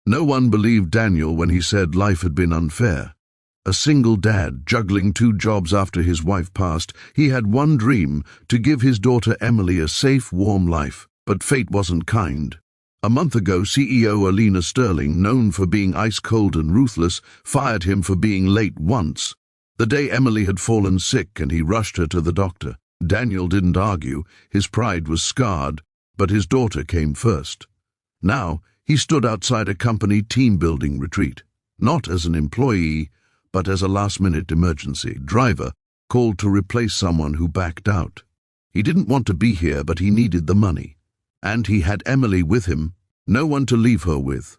No one believed Daniel when he said life had been unfair. A single dad, juggling 2 jobs after his wife passed, he had one dream: to give his daughter Emily a safe, warm life. But fate wasn't kind. A month ago, CEO Alina Sterling, known for being ice-cold and ruthless, fired him for being late once. The day Emily had fallen sick and he rushed her to the doctor. Daniel didn't argue. His pride was scarred, but his daughter came first. Now, he stood outside a company team-building retreat, not as an employee, but as a last-minute emergency driver called to replace someone who backed out. He didn't want to be here, but he needed the money. And he had Emily with him, no one to leave her with.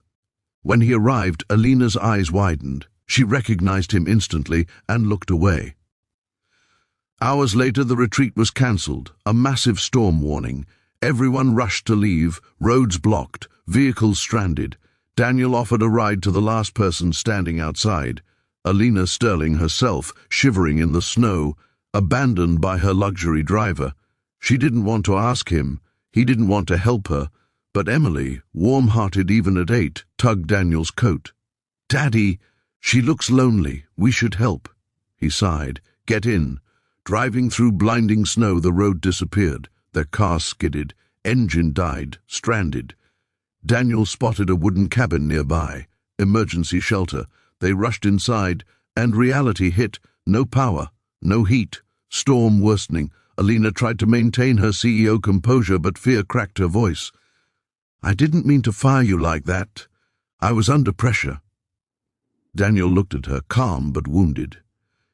When he arrived, Alina's eyes widened. She recognized him instantly and looked away. Hours later, the retreat was cancelled, a massive storm warning. Everyone rushed to leave, roads blocked, vehicles stranded. Daniel offered a ride to the last person standing outside. Alina Sterling herself, shivering in the snow, abandoned by her luxury driver. She didn't want to ask him. He didn't want to help her. But Emily, warm-hearted even at 8, tugged Daniel's coat. "Daddy, she looks lonely. We should help." He sighed. "Get in." Driving through blinding snow, the road disappeared. Their car skidded. Engine died. Stranded. Daniel spotted a wooden cabin nearby. Emergency shelter. They rushed inside, and reality hit. No power. No heat. Storm worsening. Alina tried to maintain her CEO composure, but fear cracked her voice. "I didn't mean to fire you like that. I was under pressure." Daniel looked at her, calm but wounded.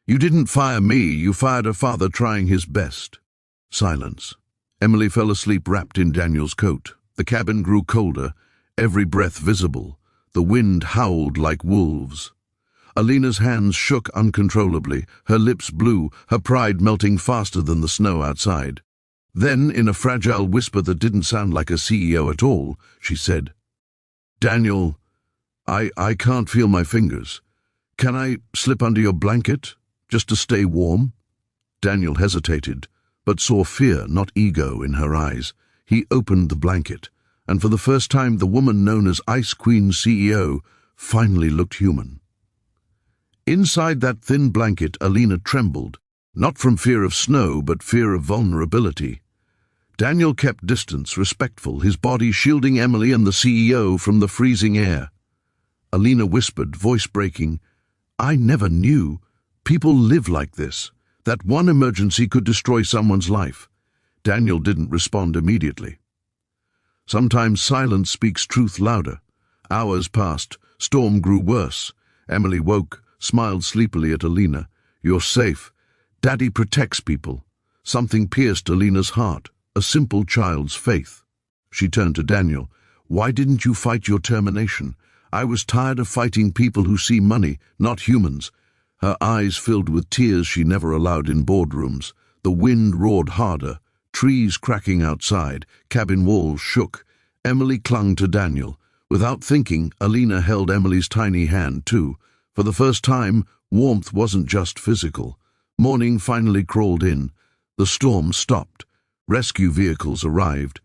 "You didn't fire me. You fired a father trying his best." Silence. Emily fell asleep wrapped in Daniel's coat. The cabin grew colder, every breath visible. The wind howled like wolves. Alina's hands shook uncontrollably, her lips blue, her pride melting faster than the snow outside. Then, in a fragile whisper that didn't sound like a CEO at all, she said, "Daniel, I can't feel my fingers. Can I slip under your blanket, just to stay warm?" Daniel hesitated, but saw fear, not ego, in her eyes. He opened the blanket, and for the first time the woman known as Ice Queen CEO finally looked human. Inside that thin blanket, Alina trembled, not from fear of snow, but fear of vulnerability. Daniel kept distance, respectful, his body shielding Emily and the CEO from the freezing air. Alina whispered, voice breaking, "I never knew. People live like this. That one emergency could destroy someone's life." Daniel didn't respond immediately. Sometimes silence speaks truth louder. Hours passed. Storm grew worse. Emily woke, smiled sleepily at Alina. "You're safe. Daddy protects people." Something pierced Alina's heart, a simple child's faith. She turned to Daniel. "Why didn't you fight your termination? I was tired of fighting people who see money, not humans." Her eyes filled with tears she never allowed in boardrooms. The wind roared harder, trees cracking outside, cabin walls shook. Emily clung to Daniel. Without thinking, Alina held Emily's tiny hand too. For the first time, warmth wasn't just physical. Morning finally crawled in. The storm stopped. Rescue vehicles arrived.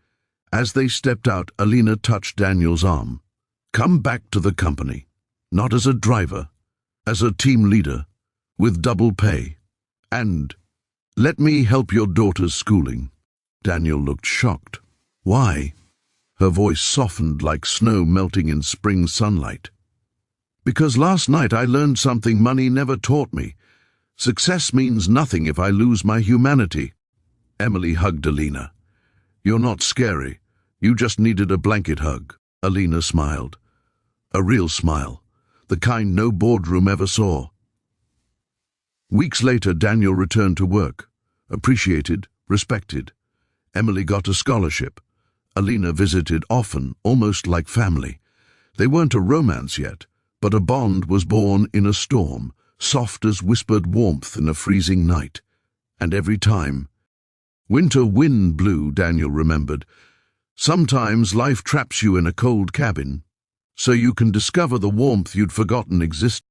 As they stepped out, Alina touched Daniel's arm. "Come back to the company, not as a driver, as a team leader, with double pay. And let me help your daughter's schooling." Daniel looked shocked. "Why?" Her voice softened like snow melting in spring sunlight. "Because last night I learned something money never taught me. Success means nothing if I lose my humanity." Emily hugged Alina. "You're not scary. You just needed a blanket hug." Alina smiled. A real smile, the kind no boardroom ever saw. Weeks later, Daniel returned to work. Appreciated, respected. Emily got a scholarship. Alina visited often, almost like family. They weren't a romance yet, but a bond was born in a storm, soft as whispered warmth in a freezing night. And every time, winter wind blew, Daniel remembered. Sometimes life traps you in a cold cabin, so you can discover the warmth you'd forgotten existed.